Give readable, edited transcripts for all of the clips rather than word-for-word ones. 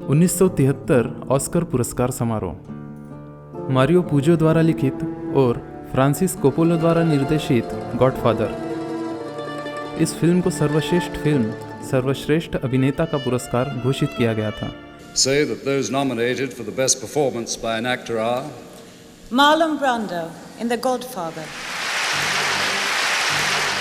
1973 Oscar पुरस्कार समारोह। Mario Puzo द्वारा लिखित और फ्रांसिस कोपोला द्वारा निर्देशित गॉडफादर। इस फिल्म को सर्वश्रेष्ठ फिल्म, सर्वश्रेष्ठ अभिनेता का पुरस्कार घोषित किया गया था। Say that those nominated for the best performance by an actor are Marlon Brando in The Godfather.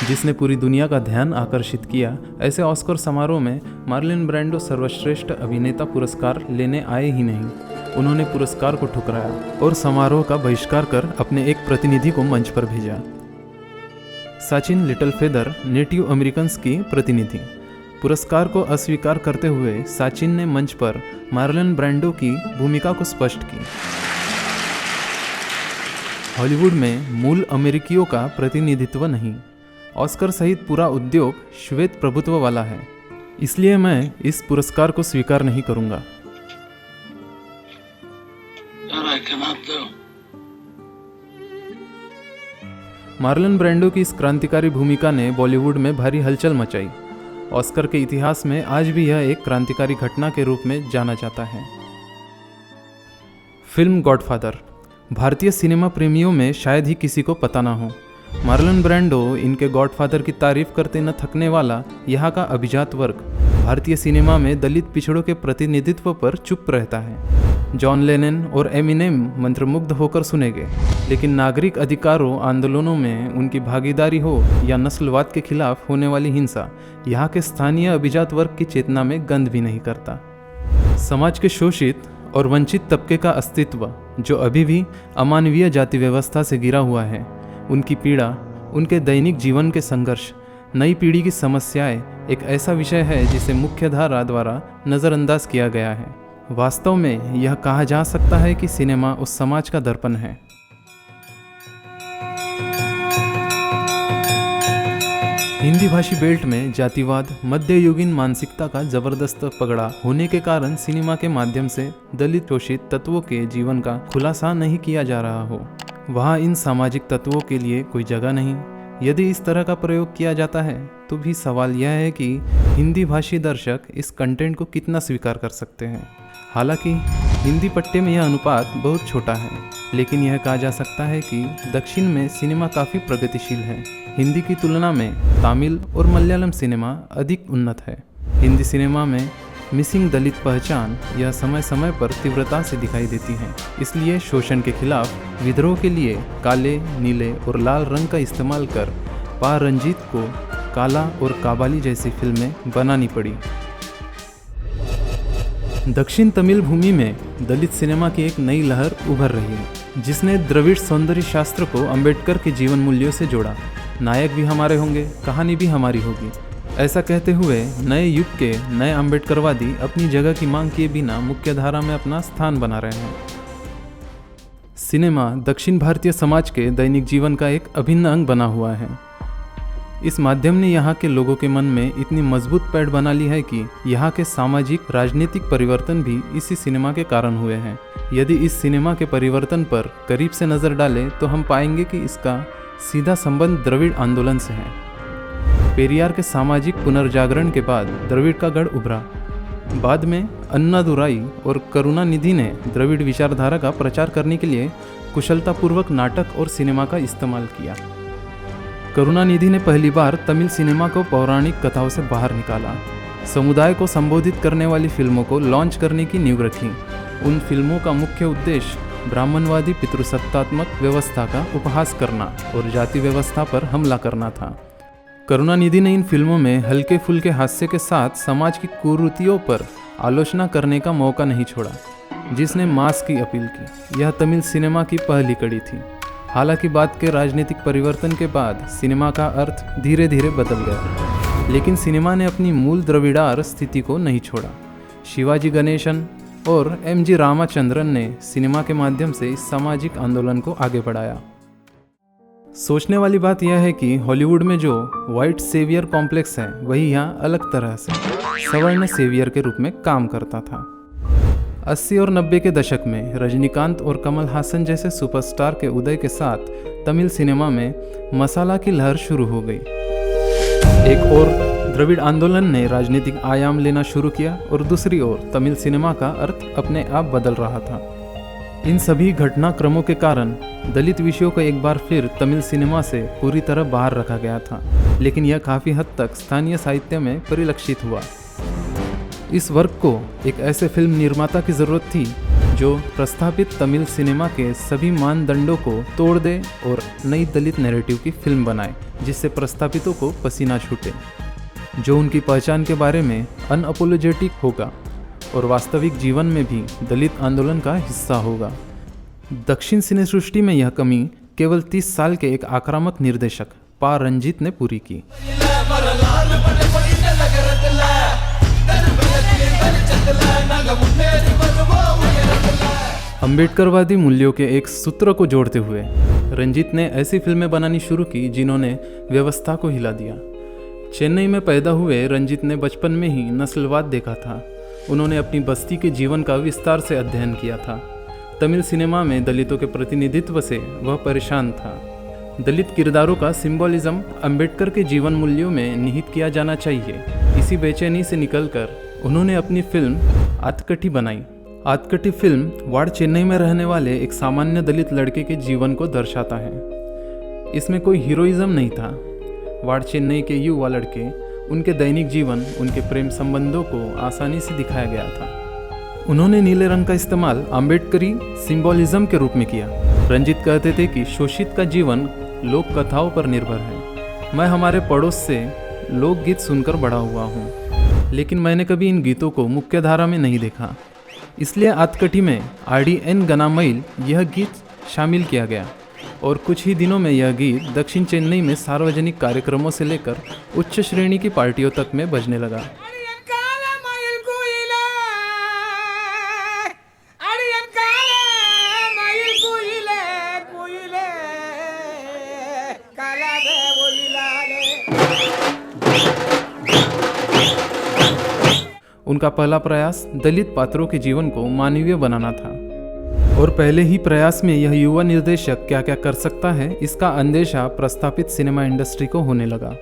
जिसने पूरी दुनिया का ध्यान आकर्षित किया, ऐसे ऑस्कर समारोह में मार्लिन ब्रांडो सर्वश्रेष्ठ अभिनेता पुरस्कार लेने आए ही नहीं। उन्होंने पुरस्कार को ठुकराया और समारोह का बहिष्कार कर अपने एक प्रतिनिधि को मंच पर भेजा। Sachin little feather, native Americans की प्रतिनिधि। पुरस्कार को अस्वीकार करते हुए सचिन ने मंच पर मार्लिन ब्रांडो की भूमिका को स्पष्ट की। हॉलीवुड में मूल अमेरिकियों का प्रतिनिधित्व नहीं। ऑस्कर सहित पूरा उद्योग श्वेत प्रभुत्व वाला है, इसलिए मैं इस पुरस्कार को स्वीकार नहीं करूंगा। मार्लन ब्रांडो की इस क्रांतिकारी भूमिका ने बॉलीवुड में भारी हलचल मचाई। ऑस्कर के इतिहास में आज भी यह एक क्रांतिकारी घटना के रूप में जाना जाता है। फिल्म गॉडफादर भारतीय सिनेमा प्रेमियों में शायद ही किसी को पता ना हो। मार्लन ब्रांडो इनके गॉडफादर की तारीफ करते न थकने वाला यहाँ का अभिजात वर्ग भारतीय सिनेमा में दलित पिछड़ों के प्रतिनिधित्व पर चुप रहता है। जॉन लेनन और एमिनेम मंत्रमुग्ध होकर सुनेंगे, लेकिन नागरिक अधिकारों आंदोलनों में उनकी भागीदारी हो या नस्लवाद के खिलाफ होने वाली हिंसा, यहाँ के स्थानीय अभिजात वर्ग की चेतना में गंध भी नहीं करता। समाज के शोषित और वंचित तबके का अस्तित्व जो अभी भी अमानवीय जाति व्यवस्था से घिरा हुआ है, उनकी पीड़ा, उनके दैनिक जीवन के संघर्ष, नई पीढ़ी की समस्याएं एक ऐसा विषय है जिसे मुख्यधारा द्वारा नज़रअंदाज किया गया है। वास्तव में यह कहा जा सकता है कि सिनेमा उस समाज का दर्पण है। हिंदी भाषी बेल्ट में जातिवाद, मध्ययुगीन मानसिकता का जबरदस्त पगड़ा होने के कारण सिनेमा के माध्यम से दलित शोषित तत्वों के जीवन का खुलासा नहीं किया जा रहा हो। वहाँ इन सामाजिक तत्वों के लिए कोई जगह नहीं। यदि इस तरह का प्रयोग किया जाता है तो भी सवाल यह है कि हिंदी भाषी दर्शक इस कंटेंट को कितना स्वीकार कर सकते हैं। हालांकि हिंदी पट्टे में यह अनुपात बहुत छोटा है, लेकिन यह कहा जा सकता है कि दक्षिण में सिनेमा काफ़ी प्रगतिशील है। हिंदी की तुलना में तमिल और मलयालम सिनेमा अधिक उन्नत है। हिंदी सिनेमा में मिसिंग दलित पहचान यह समय समय पर तीव्रता से दिखाई देती है। इसलिए शोषण के खिलाफ विद्रोह के लिए काले, नीले और लाल रंग का इस्तेमाल कर पा रंजीत को काला और काबाली जैसी फिल्में बनानी पड़ी। दक्षिण तमिल भूमि में दलित सिनेमा की एक नई लहर उभर रही है, जिसने द्रविड़ सौंदर्य शास्त्र को अंबेडकर के जीवन मूल्यों से जोड़ा। नायक भी हमारे होंगे, कहानी भी हमारी होगी, ऐसा कहते हुए नए युग के नए अंबेडकरवादी अपनी जगह की मांग किए बिना मुख्यधारा में अपना स्थान बना रहे हैं। सिनेमा दक्षिण भारतीय समाज के दैनिक जीवन का एक अभिन्न अंग बना हुआ है। इस माध्यम ने यहाँ के लोगों के मन में इतनी मजबूत पैठ बना ली है कि यहाँ के सामाजिक राजनीतिक परिवर्तन भी इसी सिनेमा के कारण हुए हैं। यदि इस सिनेमा के परिवर्तन पर करीब से नज़र डालें तो हम पाएंगे कि इसका सीधा संबंध द्रविड़ आंदोलन से है। पेरियार के सामाजिक पुनर्जागरण के बाद द्रविड़ का गढ़ उभरा। बाद में अन्नादुराई और करुणानिधि ने द्रविड़ विचारधारा का प्रचार करने के लिए कुशलतापूर्वक नाटक और सिनेमा का इस्तेमाल किया। करुणानिधि ने पहली बार तमिल सिनेमा को पौराणिक कथाओं से बाहर निकाला। समुदाय को संबोधित करने वाली फिल्मों को लॉन्च करने की नींव रखी। उन फिल्मों का मुख्य उद्देश्य ब्राह्मणवादी पितृसत्तात्मक व्यवस्था का उपहास करना और जाति व्यवस्था पर हमला करना था। करुणानिधि ने इन फिल्मों में हल्के फुल्के हास्य के साथ समाज की कुरीतियों पर आलोचना करने का मौका नहीं छोड़ा, जिसने मास की अपील की। यह तमिल सिनेमा की पहली कड़ी थी। हालांकि बाद के राजनीतिक परिवर्तन के बाद सिनेमा का अर्थ धीरे धीरे बदल गया, लेकिन सिनेमा ने अपनी मूल द्रविड़ार स्थिति को नहीं छोड़ा। शिवाजी गणेशन और एम.जी. रामाचंद्रन ने सिनेमा के माध्यम से इस सामाजिक आंदोलन को आगे बढ़ाया। सोचने वाली बात यह है कि हॉलीवुड में जो वाइट सेवियर कॉम्प्लेक्स है, वही यहाँ अलग तरह से सवर्ण सेवियर के रूप में काम करता था। 80 और 90 के दशक में रजनीकांत और कमल हासन जैसे सुपरस्टार के उदय के साथ तमिल सिनेमा में मसाला की लहर शुरू हो गई। एक और द्रविड़ आंदोलन ने राजनीतिक आयाम लेना शुरू किया और दूसरी ओर तमिल सिनेमा का अर्थ अपने आप बदल रहा था। इन सभी घटनाक्रमों के कारण दलित विषयों को एक बार फिर तमिल सिनेमा से पूरी तरह बाहर रखा गया था, लेकिन यह काफ़ी हद तक स्थानीय साहित्य में परिलक्षित हुआ। इस वर्ग को एक ऐसे फिल्म निर्माता की ज़रूरत थी जो प्रस्तावित तमिल सिनेमा के सभी मानदंडों को तोड़ दे और नई दलित नैरेटिव की फिल्म बनाए, जिससे प्रस्तावितों को पसीना छूटे, जो उनकी पहचान के बारे में अनअपोलोजेटिक होगा और वास्तविक जीवन में भी दलित आंदोलन का हिस्सा होगा। दक्षिण सिने सृष्टि में यह कमी केवल 30 साल के एक आक्रामक निर्देशक पा रंजीत ने पूरी की। अम्बेडकरवादी मूल्यों के एक सूत्र को जोड़ते हुए रंजीत ने ऐसी फिल्में बनानी शुरू की जिन्होंने व्यवस्था को हिला दिया। चेन्नई में पैदा हुए रंजीत ने बचपन में ही नस्लवाद देखा था। उन्होंने अपनी बस्ती के जीवन का विस्तार से अध्ययन किया था। तमिल सिनेमा में दलितों के प्रतिनिधित्व से वह परेशान था। दलित किरदारों का सिंबोलिज्म अम्बेडकर के जीवन मूल्यों में निहित किया जाना चाहिए। इसी बेचैनी से निकलकर उन्होंने अपनी फिल्म आतकटी बनाई। आतकटी फिल्म वाड़ चेन्नई में रहने वाले एक सामान्य दलित लड़के के जीवन को दर्शाता है। इसमें कोई हीरोइज्म नहीं था। वाड़ चेन्नई के युवा लड़के, उनके दैनिक जीवन, उनके प्रेम संबंधों को आसानी से दिखाया गया था। उन्होंने नीले रंग का इस्तेमाल अम्बेडकरी सिंबोलिज्म के रूप में किया। रंजीत कहते थे कि शोषित का जीवन लोक कथाओं पर निर्भर है। मैं हमारे पड़ोस से लोकगीत सुनकर बड़ा हुआ हूँ, लेकिन मैंने कभी इन गीतों को मुख्य धारा में नहीं देखा। इसलिए आतकटी में RDN गनामईल यह गीत शामिल किया गया और कुछ ही दिनों में यह गीत दक्षिण चेन्नई में सार्वजनिक कार्यक्रमों से लेकर उच्च श्रेणी की पार्टियों तक में बजने लगा। उनका पहला प्रयास दलित पात्रों के जीवन को मानवीय बनाना था और पहले ही प्रयास में यह युवा निर्देशक क्या क्या कर सकता है इसका अंदेशा प्रस्थापित सिनेमा इंडस्ट्री को होने लगा।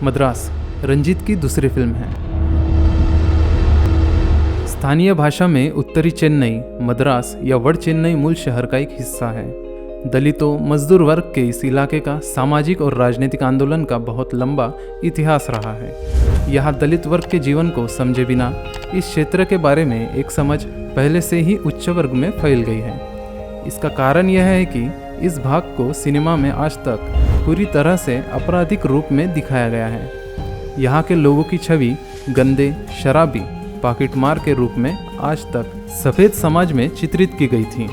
मद्रास रंजीत की दूसरी फिल्म है। स्थानीय भाषा में उत्तरी चेन्नई, मद्रास या वड़ चेन्नई मूल शहर का एक हिस्सा है। दलितों मजदूर वर्ग के इस इलाके का सामाजिक और राजनीतिक आंदोलन का बहुत लंबा इतिहास रहा है। यहाँ दलित वर्ग के जीवन को समझे बिना इस क्षेत्र के बारे में एक समझ पहले से ही उच्च वर्ग में फैल गई है। इसका कारण यह है कि इस भाग को सिनेमा में आज तक पूरी तरह से आपराधिक रूप में दिखाया गया है। यहाँ के लोगों की छवि गंदे, शराबी, पॉकेटमार के रूप में आज तक सफ़ेद समाज में चित्रित की गई थी।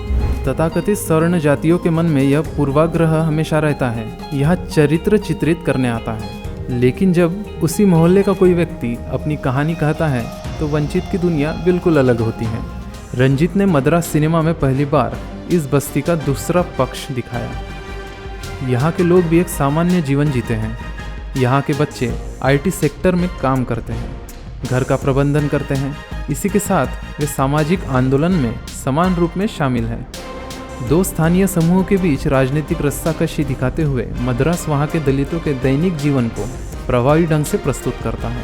तथाकथित स्वर्ण जातियों के मन में यह पूर्वाग्रह हमेशा रहता है। यह चरित्र चित्रित करने आता है, लेकिन जब उसी मोहल्ले का कोई व्यक्ति अपनी कहानी कहता है तो वंचित की दुनिया बिल्कुल अलग होती है। रंजीत ने मद्रास सिनेमा में पहली बार इस बस्ती का दूसरा पक्ष दिखाया। यहाँ के लोग भी एक सामान्य जीवन जीते हैं। यहाँ के बच्चे IT सेक्टर में काम करते हैं, घर का प्रबंधन करते हैं। इसी के साथ वे सामाजिक आंदोलन में समान रूप में शामिल हैं। दो स्थानीय समूहों के बीच राजनीतिक रस्साकशी दिखाते हुए मद्रास वहाँ के दलितों के दैनिक जीवन को प्रभावी ढंग से प्रस्तुत करता है।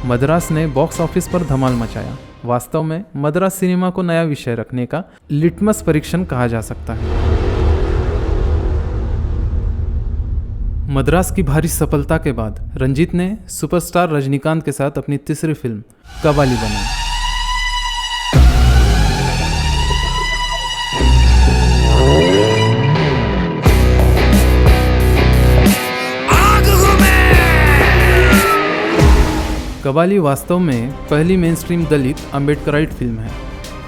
मद्रास ने बॉक्स ऑफिस पर धमाल मचाया। वास्तव में मद्रास सिनेमा को नया विषय रखने का लिटमस परीक्षण कहा जा सकता है। मद्रास की भारी सफलता के बाद रंजीत ने सुपरस्टार रजनीकांत के साथ अपनी तीसरी फिल्म कबाली बनाई। कबाली वास्तव में पहली मेनस्ट्रीम दलित अम्बेडकराइट फिल्म है।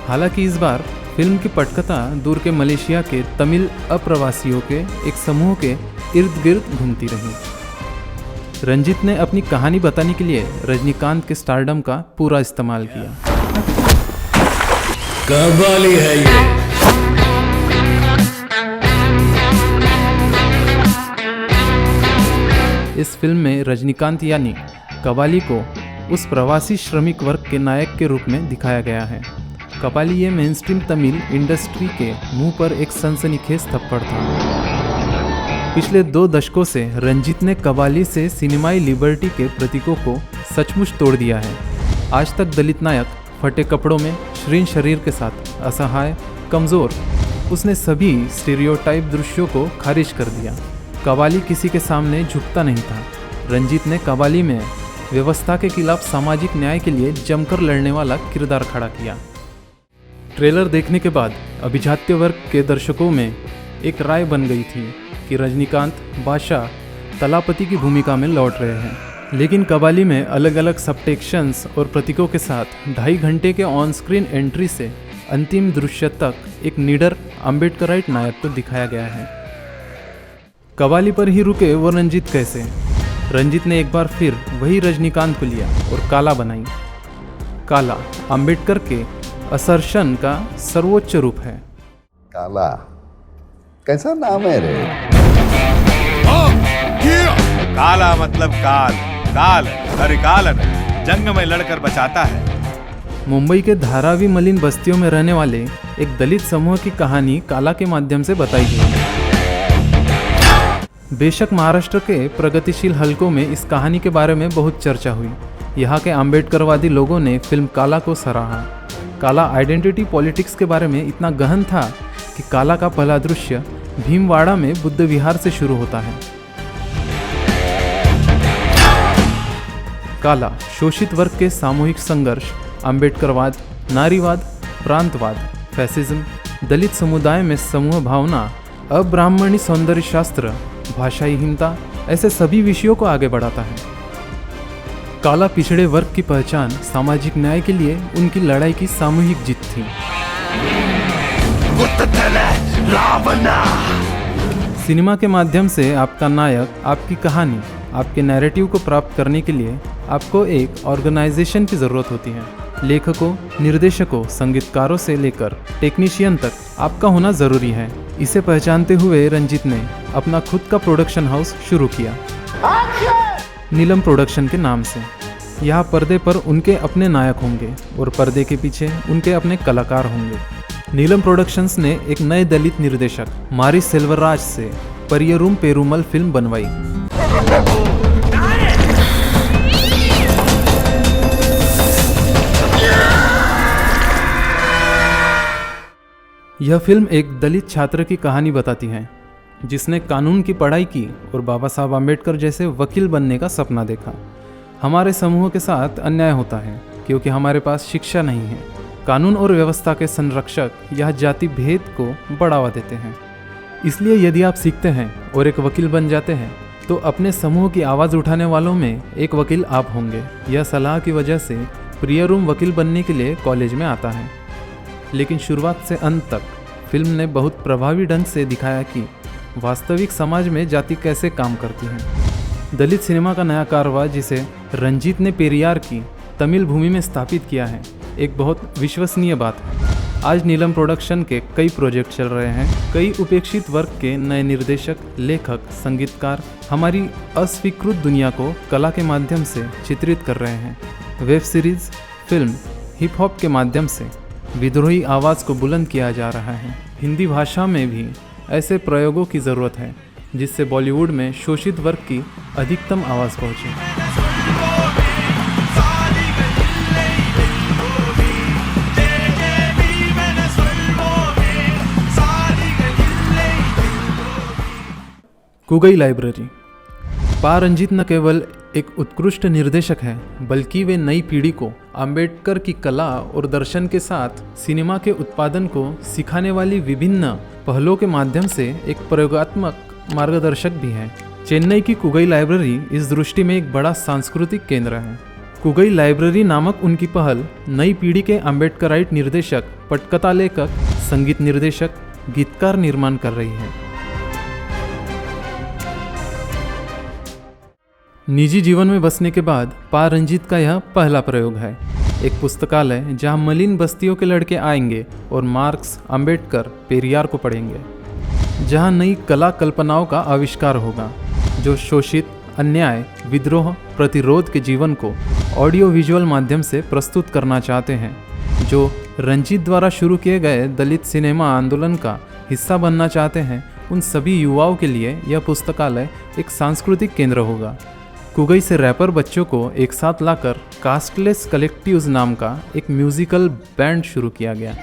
हालांकि इस बार फिल्म की पटकथा दूर के मलेशिया के तमिल अप्रवासियों के एक समूह के इर्द गिर्द घूमती रही। रंजीत ने अपनी कहानी बताने के लिए रजनीकांत के स्टारडम का पूरा इस्तेमाल किया। कबाली है ये। इस फिल्म में रजनीकांत यानी कबाली को उस प्रवासी श्रमिक वर्ग के नायक के रूप में दिखाया गया है। कबाली ये मेनस्ट्रीम तमिल इंडस्ट्री के मुंह पर एक सनसनीखेज थप्पड़ था। पिछले 2 दशकों से रंजीत ने कव्वाली से सिनेमाई लिबर्टी के प्रतीकों को सचमुच तोड़ दिया है। आज तक दलित नायक फटे कपड़ों में, श्रीन शरीर के साथ, असहाय, कमज़ोर, उसने सभी स्टीरियोटाइप दृश्यों को खारिज कर दिया। कव्वाली किसी के सामने झुकता नहीं था। रंजीत ने कव्वाली में व्यवस्था के खिलाफ सामाजिक न्याय के लिए जमकर लड़ने वाला किरदार खड़ा किया। ट्रेलर देखने के बाद अभिजात्य वर्ग के दर्शकों में एक राय बन गई थी कि रजनीकांत बादशाह तलापति की भूमिका में लौट रहे हैं। लेकिन कव्वाली में अलग अलग सबटेक्शंस और प्रतीकों के साथ 2.5 घंटे के ऑन स्क्रीन एंट्री से अंतिम दृश्य तक एक निडर अम्बेडकराइट नायक को दिखाया गया है। कव्वाली पर ही रुके वो रंजीत कैसे? रंजीत ने एक बार फिर वही रजनीकांत को लिया और काला बनाई। काला अम्बेडकर के असर्शन का सर्वोच्च रूप है। काला कैसा नाम है रे? काला मतलब काल, काल हरिकालन, जंग में लड़कर बचाता है। मुंबई के धारावी मलिन बस्तियों में रहने वाले एक दलित समूह की कहानी काला के माध्यम से बताई गई है। बेशक महाराष्ट्र के प्रगतिशील हलकों में इस कहानी के बारे में बहुत चर्चा हुई। यहाँ के अम्बेडकरवादी लोगों ने फिल्म काला को सराहा। काला आइडेंटिटी पॉलिटिक्स के बारे में इतना गहन था कि काला का पहला दृश्य भीमवाड़ा में बुद्ध विहार से शुरू होता है। काला शोषित वर्ग के सामूहिक संघर्ष, अम्बेडकरवाद, नारीवाद, प्रांतवाद, फैसिज्म, दलित समुदाय में समूह भावना, अब्राह्मणी सौंदर्य शास्त्र, भाषाई हिंसा, ऐसे सभी विषयों को आगे बढ़ाता है। काला पिछड़े वर्ग की पहचान, सामाजिक न्याय के लिए उनकी लड़ाई की सामूहिक जीत थी। सिनेमा के माध्यम से आपका नायक, आपकी कहानी, आपके नैरेटिव को प्राप्त करने के लिए आपको एक ऑर्गेनाइजेशन की ज़रूरत होती है। लेखकों, निर्देशकों, संगीतकारों से लेकर टेक्नीशियन तक आपका होना ज़रूरी है। इसे पहचानते हुए रंजीत ने अपना खुद का प्रोडक्शन हाउस शुरू किया, नीलम प्रोडक्शन के नाम से। यहाँ पर्दे पर उनके अपने नायक होंगे और पर्दे के पीछे उनके अपने कलाकार होंगे। नीलम प्रोडक्शंस ने एक नए दलित निर्देशक मारी सेल्वराज से परियरूम पेरूमल फिल्म बनवाई। यह फिल्म एक दलित छात्र की कहानी बताती है जिसने कानून की पढ़ाई की और बाबा साहब आम्बेडकर जैसे वकील बनने का सपना देखा। हमारे समूह के साथ अन्याय होता है क्योंकि हमारे पास शिक्षा नहीं है। कानून और व्यवस्था के संरक्षक यह जाति भेद को बढ़ावा देते हैं। इसलिए यदि आप सीखते हैं और एक वकील बन जाते हैं तो अपने समूह की आवाज़ उठाने वालों में एक वकील आप होंगे। यह सलाह की वजह से प्रियरूम वकील बनने के लिए कॉलेज में आता है। लेकिन शुरुआत से अंत तक फिल्म ने बहुत प्रभावी ढंग से दिखाया कि वास्तविक समाज में जाति कैसे काम करती है। दलित सिनेमा का नया कारवा जिसे रंजीत ने पेरियार की तमिल भूमि में स्थापित किया है, एक बहुत विश्वसनीय बात है। आज नीलम प्रोडक्शन के कई प्रोजेक्ट चल रहे हैं। कई उपेक्षित वर्ग के नए निर्देशक, लेखक, संगीतकार हमारी अस्वीकृत दुनिया को कला के माध्यम से चित्रित कर रहे हैं। Web series, film, hip hop के माध्यम से विद्रोही आवाज़ को बुलंद किया जा रहा है। हिंदी भाषा में भी ऐसे प्रयोगों की ज़रूरत है जिससे बॉलीवुड में शोषित वर्ग की अधिकतम आवाज़ पहुँचे। कुगई लाइब्रेरी। पा रंजीत न केवल एक उत्कृष्ट निर्देशक है बल्कि वे नई पीढ़ी को अंबेडकर की कला और दर्शन के साथ सिनेमा के उत्पादन को सिखाने वाली विभिन्न पहलों के माध्यम से एक प्रयोगात्मक मार्गदर्शक भी हैं। चेन्नई की कुगई लाइब्रेरी इस दृष्टि में एक बड़ा सांस्कृतिक केंद्र है। कुगई लाइब्रेरी नामक उनकी पहल नई पीढ़ी के अम्बेडकराइट निर्देशक, पटकथा लेखक, संगीत निर्देशक, गीतकार निर्माण कर रही है। निजी जीवन में बसने के बाद पा रंजीत का यह पहला प्रयोग है। एक पुस्तकालय जहां मलिन बस्तियों के लड़के आएंगे और मार्क्स, अंबेडकर, पेरियार को पढ़ेंगे। जहां नई कला कल्पनाओं का आविष्कार होगा जो शोषित, अन्याय, विद्रोह, प्रतिरोध के जीवन को ऑडियो विजुअल माध्यम से प्रस्तुत करना चाहते हैं। जो रंजीत द्वारा शुरू किए गए दलित सिनेमा आंदोलन का हिस्सा बनना चाहते हैं उन सभी युवाओं के लिए यह पुस्तकालय एक सांस्कृतिक केंद्र होगा। कुगई से रैपर बच्चों को एक साथ लाकर कास्टलेस कलेक्टिव्स नाम का एक म्यूजिकल बैंड शुरू किया गया।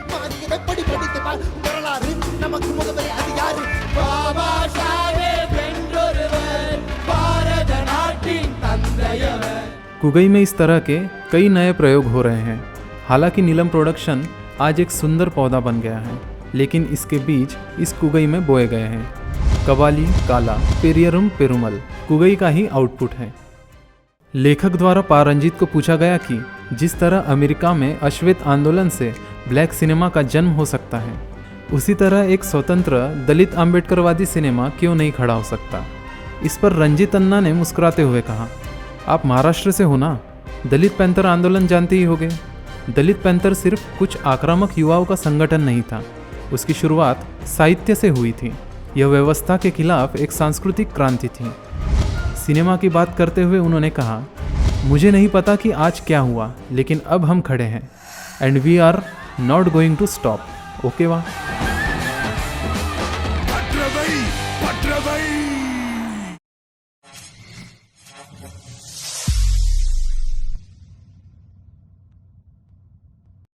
कुगई में इस तरह के कई नए प्रयोग हो रहे हैं। हालांकि नीलम प्रोडक्शन आज एक सुंदर पौधा बन गया है, लेकिन इसके बीज इस कुगई में बोए गए हैं। कवाली काला पेरियरुम पेरुमल कुगई का ही आउटपुट है। लेखक द्वारा पारंजित को पूछा गया कि जिस तरह अमेरिका में अश्वेत आंदोलन से ब्लैक सिनेमा का जन्म हो सकता है, उसी तरह एक स्वतंत्र दलित आम्बेडकरवादी सिनेमा क्यों नहीं खड़ा हो सकता। इस पर रंजीत अन्ना ने मुस्कुराते हुए कहा, आप महाराष्ट्र से हो ना, दलित पैंथर आंदोलन जानते ही होंगे। दलित पैंथर सिर्फ कुछ आक्रामक युवाओं का संगठन नहीं था, उसकी शुरुआत साहित्य से हुई थी। यह व्यवस्था के खिलाफ एक सांस्कृतिक क्रांति थी। सिनेमा की बात करते हुए उन्होंने कहा, मुझे नहीं पता कि आज क्या हुआ, लेकिन अब हम खड़े हैं and we are not going to stop. Okay वाह।